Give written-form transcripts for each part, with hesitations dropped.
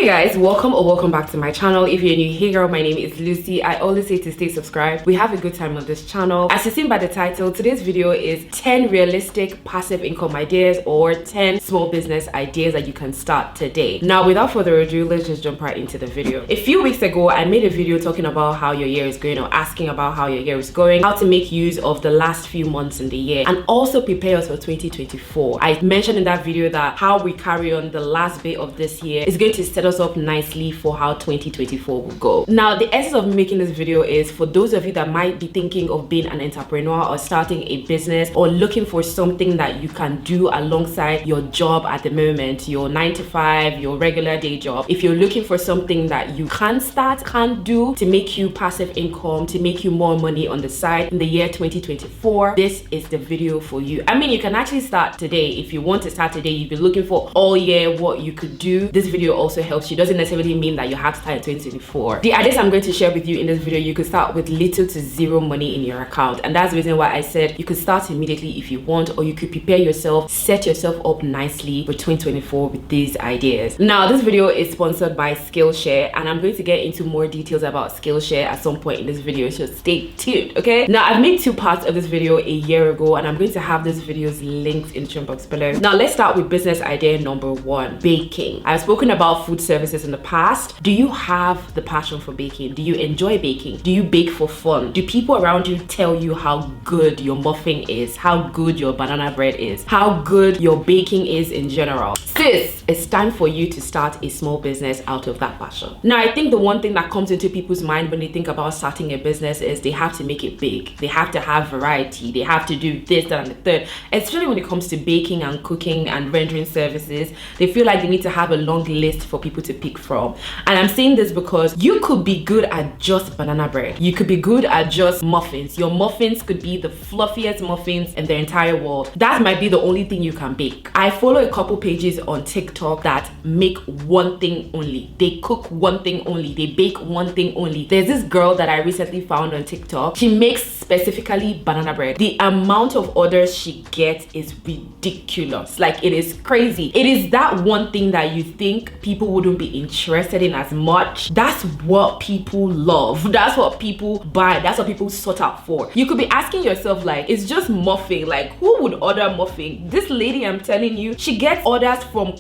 Hey guys, welcome back to my channel. If you're new, hey girl, my name is Lucy. I always say to stay subscribed. We have a good time on this channel. As you've seen by the title, today's video is 10 realistic passive income ideas or 10 small business ideas that you can start today. Now, without further ado, let's just jump right into the video. A few weeks ago, I made a video talking about how your year is going, or asking about how your year is going, how to make use of the last few months in the year, and also prepare us for 2024. I mentioned in that video that how we carry on the last bit of this year is going to set us up nicely for how 2024 will go. Now, the essence of making this video is for those of you that might be thinking of being an entrepreneur or starting a business or looking for something that you can do alongside your job at the moment, your 9 to 5, your regular day job. If you're looking for something that you can do to make you passive income, to make you more money on the side in the year 2024, this is the video for you. I mean, you can actually start today. If you want to start today, you've been looking for all year what you could do. This video also helps you. Doesn't necessarily mean that you have to start in 2024. The ideas I'm going to share with you in this video, you could start with little to zero money in your account, and that's the reason why I said you could start immediately if you want, or you could prepare yourself, set yourself up nicely for 2024 with these ideas. Now, this video is sponsored by Skillshare, and I'm going to get into more details about Skillshare at some point in this video, so stay tuned. Okay, now I've made two parts of this video a year ago, and I'm going to have these videos linked in the description box below. Now let's start with business idea number 1, baking. I've spoken about food services in the past. Do you have the passion for baking? Do you enjoy baking? Do you bake for fun? Do people around you tell you how good your muffin is, how good your banana bread is, how good your baking is in general? Sis, it's time for you to start a small business out of that passion. Now, I think the one thing that comes into people's mind when they think about starting a business is they have to make it big. They have to have variety. They have to do this, that, and the third. Especially when it comes to baking and cooking and rendering services, they feel like they need to have a long list for people to pick from. And I'm saying this because you could be good at just banana bread. You could be good at just muffins. Your muffins could be the fluffiest muffins in the entire world. That might be the only thing you can bake. I follow a couple pages on TikTok that make one thing only. They cook one thing only. They bake one thing only. There's this girl that I recently found on TikTok. She makes specifically banana bread. The amount of orders she gets is ridiculous. Like, it is crazy. It is that one thing that you think people wouldn't be interested in as much. That's what people love. That's what people buy. That's what people sort out for. You could be asking yourself, like, it's just muffin. Like, who would order muffin? This lady, I'm telling you, she gets orders from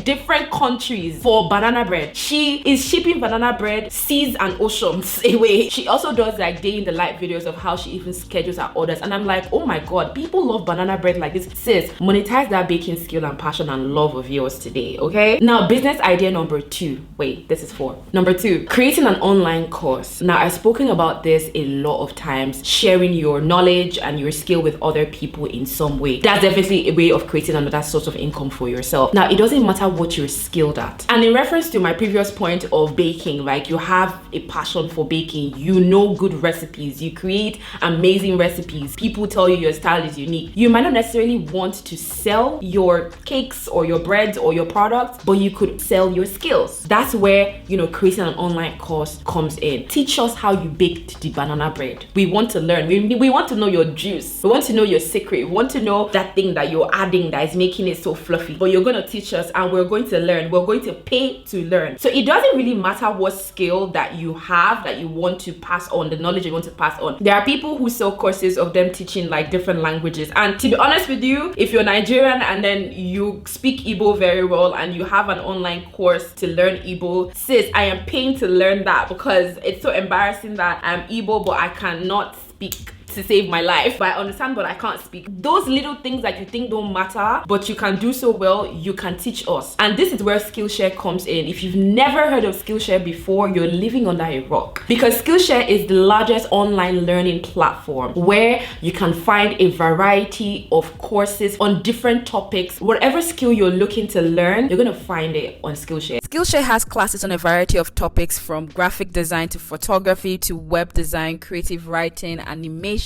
different countries for banana bread. She is shipping banana bread seas and oceans away. She also does like day in the life videos of how she even schedules her orders, and I'm like, oh my god, people love banana bread like this. Sis, monetize that baking skill and passion and love of yours today. Okay, now business idea number 2. Wait, this is 4. Number 2, creating an online course. Now, I've spoken about this a lot of times, sharing your knowledge and your skill with other people in some way. That's definitely a way of creating another source of income for yourself. Now, it doesn't matter what you're skilled at. And in reference to my previous point of baking, like, you have a passion for baking, you know good recipes, you create amazing recipes, people tell you your style is unique. You might not necessarily want to sell your cakes or your breads or your products, but you could sell your skills. That's where, you know, creating an online course comes in. Teach us how you baked the banana bread. We want to learn. We want to know your juice. We want to know your secret. We want to know that thing that you're adding that is making it so fluffy. But you're going to teach us, and we're going to learn. We're going to pay to learn. So it doesn't really matter what skill that you have that you want to pass on, the knowledge you want to pass on. There are people who sell courses of them teaching like different languages. And to be honest with you, if you're Nigerian and then you speak Igbo very well and you have an online course to learn Igbo, sis, I am paying to learn that because it's so embarrassing that I'm Igbo but I cannot speak to save my life. But I understand, but I can't speak. Those little things that you think don't matter, but you can do so well, you can teach us. And this is where Skillshare comes in. If you've never heard of Skillshare before, you're living under a rock. Because Skillshare is the largest online learning platform where you can find a variety of courses on different topics. Whatever skill you're looking to learn, you're gonna find it on Skillshare. Skillshare has classes on a variety of topics, from graphic design to photography to web design, creative writing, animation,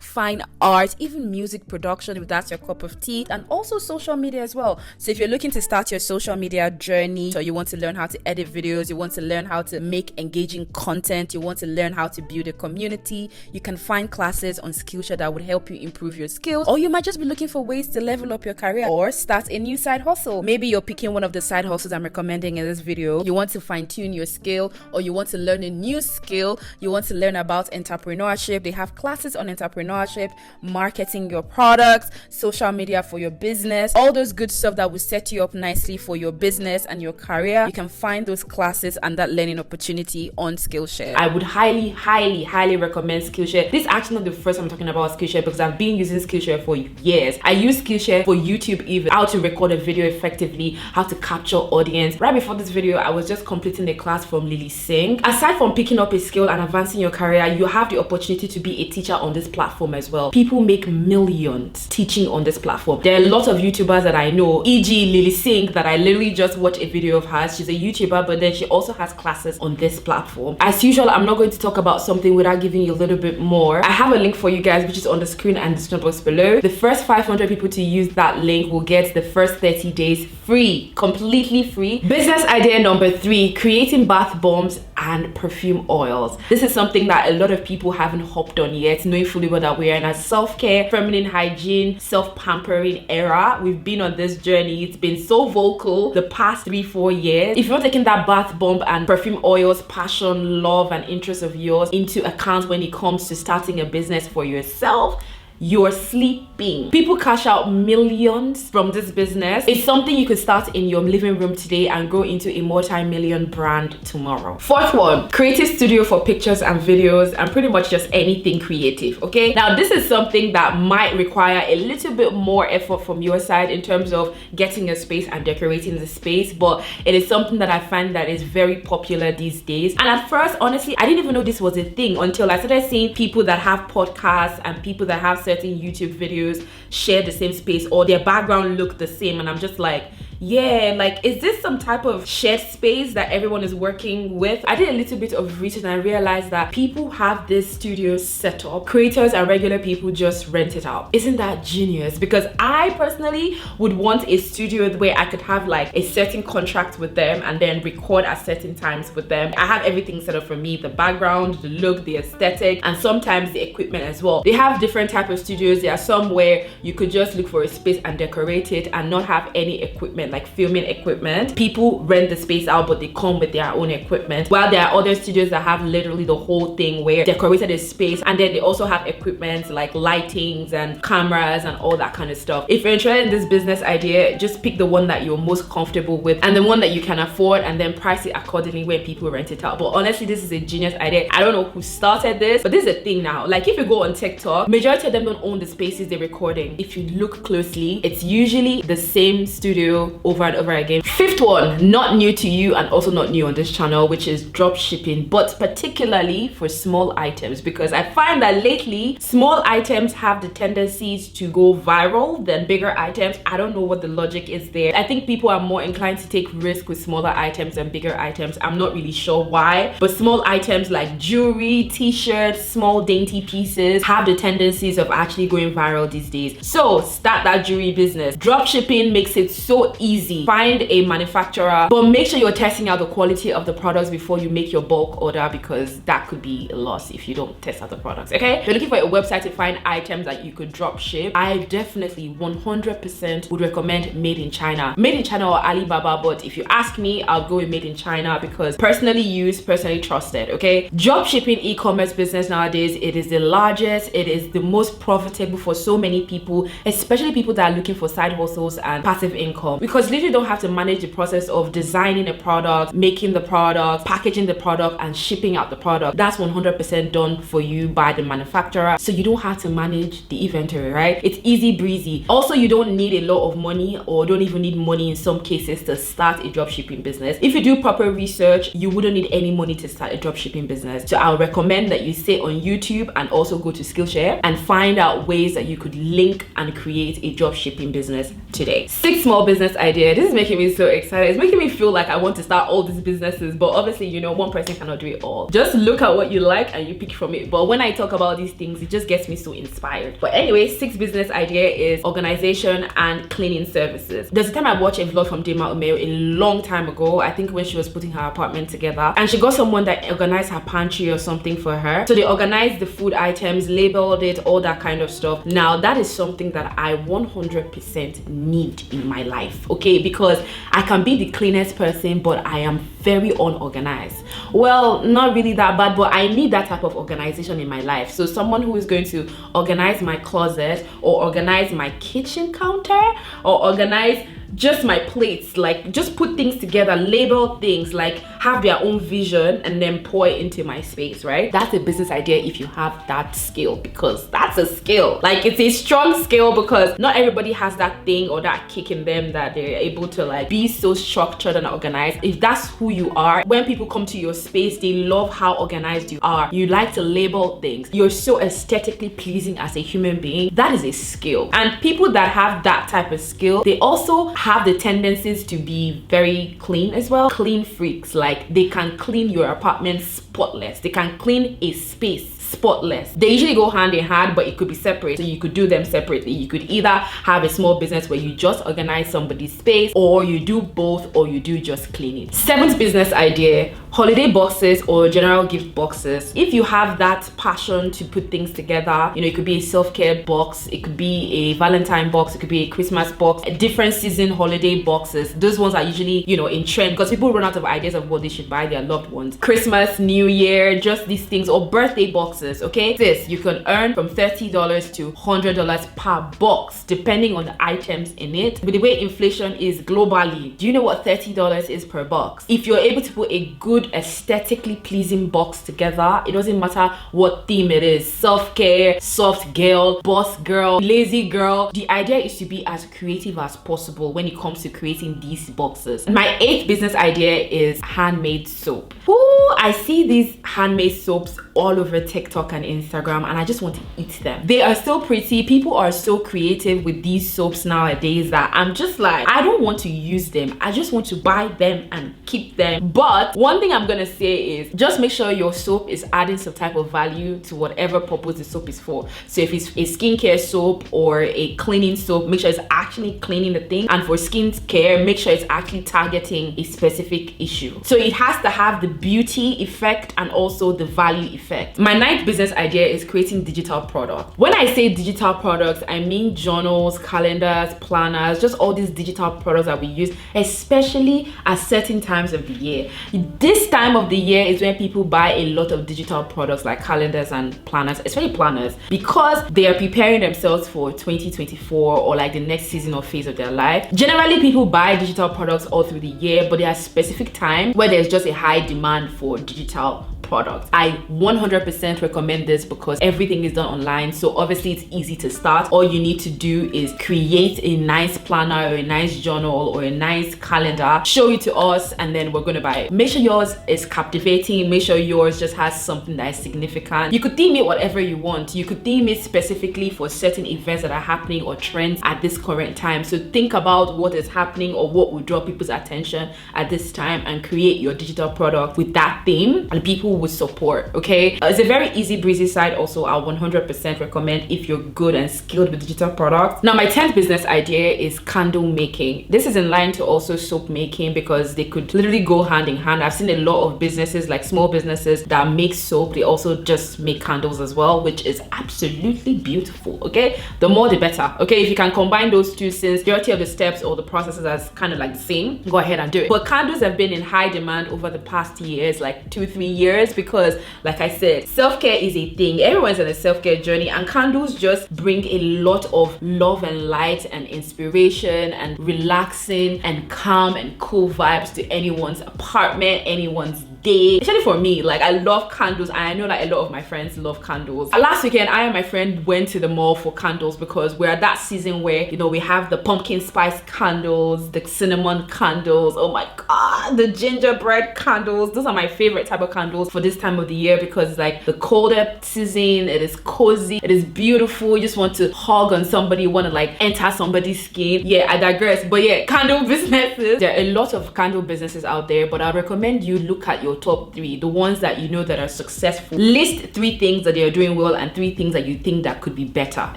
fine art, even music production if that's your cup of tea, and also social media as well. So if you're looking to start your social media journey, or you want to learn how to edit videos, you want to learn how to make engaging content, you want to learn how to build a community, you can find classes on Skillshare that would help you improve your skills. Or you might just be looking for ways to level up your career or start a new side hustle. Maybe you're picking one of the side hustles I'm recommending in this video, you want to fine-tune your skill, or you want to learn a new skill, you want to learn about entrepreneurship. They have classes on entrepreneurship, marketing your products, social media for your business, all those good stuff that will set you up nicely for your business and your career. You can find those classes and that learning opportunity on Skillshare. I would highly recommend Skillshare. This is actually not the first time I'm talking about Skillshare, because I've been using Skillshare for years. I use Skillshare for YouTube, even how to record a video effectively, how to capture audience. Right before this video, I was just completing a class from Lily Singh. Aside from picking up a skill and advancing your career, you have the opportunity to be a teacher on this platform as well. People make millions teaching on this platform. There are a lot of YouTubers that I know, e.g. Lily Singh, that I literally just watched a video of hers. She's a YouTuber, but then she also has classes on this platform. As usual, I'm not going to talk about something without giving you a little bit more. I have a link for you guys, which is on the screen and description box below. The first 500 people to use that link will get the first 30 days free, completely free. Business idea number 3, creating bath bombs and perfume oils. This is something that a lot of people haven't hopped on yet, knowing fully well that we are in a self-care, feminine hygiene, self-pampering era. We've been on this journey. It's been so vocal the past 3-4 years. If you're not taking that bath bomb and perfume oils passion, love, and interest of yours into account when it comes to starting a business for yourself, you're sleeping. People cash out millions from this business. It's something you could start in your living room today and grow into a multi-million brand tomorrow. Fourth one, creative studio for pictures and videos and pretty much just anything creative. Okay, now this is something that might require a little bit more effort from your side in terms of getting a space and decorating the space, but it is something that I find that is very popular these days. And at first, honestly, I didn't even know this was a thing until I started seeing people that have podcasts and people that have certain YouTube videos share the same space, or their background look the same, and I'm just like, yeah, like, is this some type of shared space that everyone is working with? I did a little bit of research and I realized that people have this studio set up. Creators and regular people just rent it out. Isn't that genius? Because I personally would want a studio where I could have like a certain contract with them and then record at certain times with them. I have everything set up for me, the background, the look, the aesthetic, and sometimes the equipment as well. They have different type of studios. There are some where you could just look for a space and decorate it and not have any equipment, like filming equipment. People rent the space out, but they come with their own equipment. While there are other studios that have literally the whole thing where decorated a space, and then they also have equipment like lightings and cameras and all that kind of stuff. If you're interested in this business idea, just pick the one that you're most comfortable with and the one that you can afford, and then price it accordingly when people rent it out. But honestly, this is a genius idea. I don't know who started this, but this is a thing now. Like, if you go on TikTok, majority of them don't own the spaces they're recording. If you look closely, it's usually the same studio over and over again. Fifth one, not new to you and also not new on this channel, which is drop shipping, but particularly for small items, because I find that lately small items have the tendencies to go viral than bigger items. I don't know what the logic is there. I think people are more inclined to take risk with smaller items than bigger items. I'm not really sure why, but small items like jewelry, t-shirts, small dainty pieces have the tendencies of actually going viral these days. So start that jewelry business. Drop shipping makes it so easy. Find a manufacturer, but make sure you're testing out the quality of the products before you make your bulk order, because that could be a loss if you don't test out the products. Okay, if you're looking for a website to find items that you could drop ship, I definitely 100% would recommend Made in China. Made in China or Alibaba, but if you ask me, I'll go with Made in China because personally used, personally trusted. Okay, drop shipping e-commerce business nowadays, it is the largest, it is the most profitable for so many people, especially people that are looking for side hustles and passive income, because literally don't have to manage the process of designing a product, making the product, packaging the product, and shipping out the product. That's 100% done for you by the manufacturer, so you don't have to manage the inventory, right? It's easy breezy. Also, you don't need a lot of money, or don't even need money in some cases, to start a dropshipping business. If you do proper research, you wouldn't need any money to start a dropshipping business. So I'll recommend that you stay on YouTube and also go to Skillshare and find out ways that you could link and create a dropshipping business today. 6 small business idea. This is making me so excited. It's making me feel like I want to start all these businesses, but obviously, you know, one person cannot do it all. Just look at what you like and you pick from it. But when I talk about these things, it just gets me so inspired. But anyway, 6 business idea is organization and cleaning services. There's a time I watched a vlog from Dema Umeo a long time ago, I think when she was putting her apartment together, and she got someone that organized her pantry or something for her. So they organized the food items, labeled it, all that kind of stuff. Now that is something that I 100% need in my life. okay? Because I can be the cleanest person, but I am very unorganized. Well, not really that bad, but I need that type of organization in my life. So someone who is going to organize my closet, or organize my kitchen counter, or organize just my plates, like just put things together, label things, like have their own vision and then pour it into my space, right? That's a business idea if you have that skill, because that's a skill. Like, it's a strong skill, because not everybody has that thing or that kick in them that they're able to like be so structured and organized. If that's who you are, when people come to your space, they love how organized you are. You like to label things. You're so aesthetically pleasing as a human being. That is a skill. And people that have that type of skill, they also have the tendencies to be very clean as well. Clean freaks. Like, they can clean your apartment spotless. They can clean a space spotless. They usually go hand in hand, but it could be separate. So you could do them separately. You could either have a small business where you just organize somebody's space, or you do both, or you do just cleaning. 7th business idea: holiday boxes or general gift boxes. If you have that passion to put things together, you know, it could be a self-care box, it could be a Valentine box, it could be a Christmas box, a different season holiday boxes. Those ones are usually, you know, in trend, because people run out of ideas of what they should buy their loved ones. Christmas, New Year, just these things, or birthday boxes. Okay, this you can earn from $30 to $100 per box, depending on the items in it. With the way inflation is globally, do you know what $30 is per box? If you're able to put a good, aesthetically pleasing box together, it doesn't matter what theme it is: self-care, soft girl, boss girl, lazy girl. The idea is to be as creative as possible when it comes to creating these boxes. My 8th business idea is handmade soap. Ooh, I see these handmade soaps all over TikTok and Instagram, and I just want to eat them. They are so pretty. People are so creative with these soaps nowadays that I'm just like, I don't want to use them. I just want to buy them and keep them. But one thing I'm gonna say is, just make sure your soap is adding some type of value to whatever purpose the soap is for. So if it's a skincare soap or a cleaning soap, make sure it's actually cleaning the thing. And for skincare, make sure it's actually targeting a specific issue. So it has to have the beauty effect and also the value effect. My 9th business idea is creating digital products. When I say digital products, I mean journals, calendars, planners, just all these digital products that we use, especially at certain times of the year. This time of the year is when people buy a lot of digital products like calendars and planners, especially planners, because they are preparing themselves for 2024 or like the next season or phase of their life. Generally, people buy digital products all through the year, but there are specific times where there's just a high demand for digital products. I 100% recommend this because everything is done online, so obviously it's easy to start. All you need to do is create a nice planner or a nice journal or a nice calendar, show it to us, and then we're gonna buy it. Make sure yours is captivating. Make sure yours just has something that is significant. You could theme it whatever you want. You could theme it specifically for certain events that are happening or trends at this current time. So think about what is happening or what will draw people's attention at this time and create your digital product with that theme, and people would support. Okay, it's a very easy breezy side. Also, I'll 100% recommend if you're good and skilled with digital products. Now, my 10th business idea is candle making. This is in line to also soap making because they could literally go hand in hand. I've seen a lot of businesses, like small businesses, that make soap. They also just make candles as well, which is absolutely beautiful. Okay, the more the better. Okay, if you can combine those two, since majority of the steps or the processes are kind of like the same, go ahead and do it. But candles have been in high demand over the past years, like 2-3 years, because like I said, self-care is a thing. Everyone's on a self-care journey, and candles just bring a lot of love and light and inspiration and relaxing and calm and cool vibes to anyone's apartment, anyone's day. Especially for me, like I love candles, and I know like a lot of my friends love candles. Last weekend, I and my friend went to the mall for candles because we're at that season where, you know, we have the pumpkin spice candles, the cinnamon candles, oh my god, the gingerbread candles. Those are my favorite type of candles for this time of the year because it's like the colder season, it is cozy, it is beautiful. You just want to hug on somebody, you want to like enter somebody's skin. Yeah, I digress. But yeah, candle businesses, there are a lot of candle businesses out there, but I recommend you look at your top 3, the ones that you know that are successful. List 3 things that they are doing well and 3 things that you think that could be better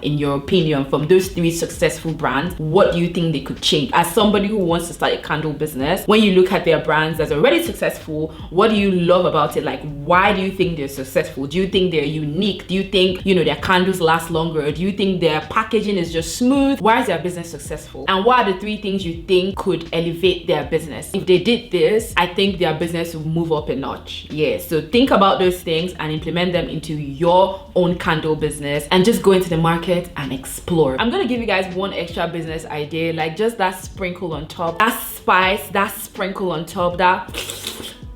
in your opinion from those 3 successful brands. What do you think they could change? As somebody who wants to start a candle business, when you look at their brands that's already successful, what do you love about it? Like, why do you think they're successful? Do you think they're unique? Do you think, you know, their candles last longer? Do you think their packaging is just smooth? Why is their business successful? And what are the 3 things you think could elevate their business? If they did this, I think their business will move up a notch. Yeah, so think about those things and implement them into your own candle business, and just go into the market and explore. I'm gonna give you guys one extra business idea, like just that sprinkle on top, that spice, that sprinkle on top, that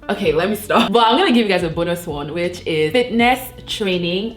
okay, let me stop. But I'm gonna give you guys a bonus one, which is fitness training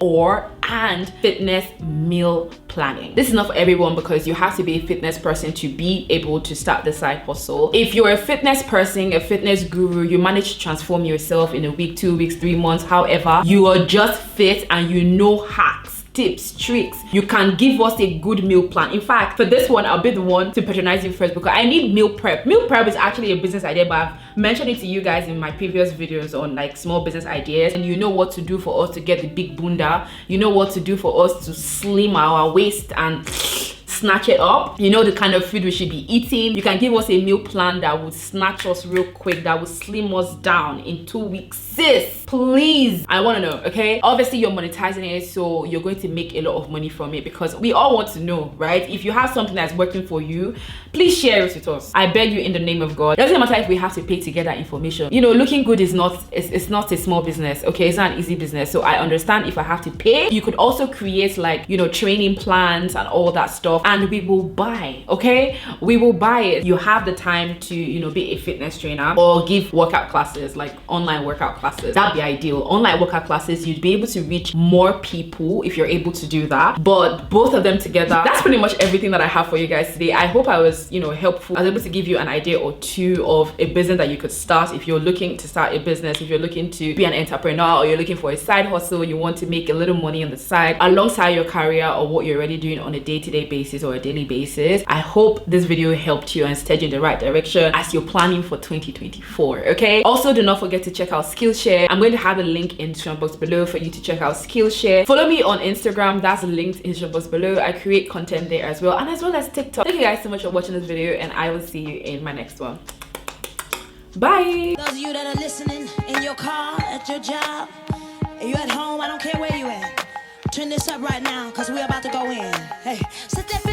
and fitness meal planning. This is not for everyone because you have to be a fitness person to be able to start the side hustle. If you're a fitness person, a fitness guru, you manage to transform yourself in a week, 2 weeks, 3 months, however, you are just fit and you know hacks, tips, tricks, you can give us a good meal plan. In fact, for this one, I'll be the one to patronize you first because I need meal prep. Meal prep is actually a business idea, but I've mentioned it to you guys in my previous videos on like small business ideas, and you know what to do for us to get the big bunda, you know what to do for us to slim our waist and snatch it up, you know the kind of food we should be eating. You can give us a meal plan that would snatch us real quick, that would slim us down in 2 weeks. Sis, please, I want to know. Okay, obviously you're monetizing it, so you're going to make a lot of money from it, because we all want to know, right? If you have something that's working for you, please share it with us. I beg you in the name of God. It doesn't matter if we have to pay to get that information. You know, looking good is not, it's not a small business. Okay, it's not an easy business, so I understand if I have to pay. You could also create like, you know, training plans and all that stuff, and we will buy. Okay, we will buy it. You have the time to, you know, be a fitness trainer or give workout classes, like online workout classes. That'd be ideal. Online workout classes, you'd be able to reach more people if you're able to do that. But both of them together, that's pretty much everything that I have for you guys today. I hope I was, you know, helpful. I was able to give you an idea or two of a business that you could start if you're looking to start a business, if you're looking to be an entrepreneur, or you're looking for a side hustle, you want to make a little money on the side alongside your career or what you're already doing on a day-to-day basis or a daily basis. I hope this video helped you and steered you in the right direction as you're planning for 2024. Okay, also do not forget to check out Skillshare. I'm going to have a link in the description box below for you to check out Skillshare. Follow me on Instagram, that's linked in the description box below. I create content there as well, and as well as TikTok. Thank you guys so much for watching this video, and I will see you in my next one. Bye. Those of you that are listening in your car, at your job, and you at home, I don't care where you at. Turn this up right now, cause we're about to go in. Hey, set that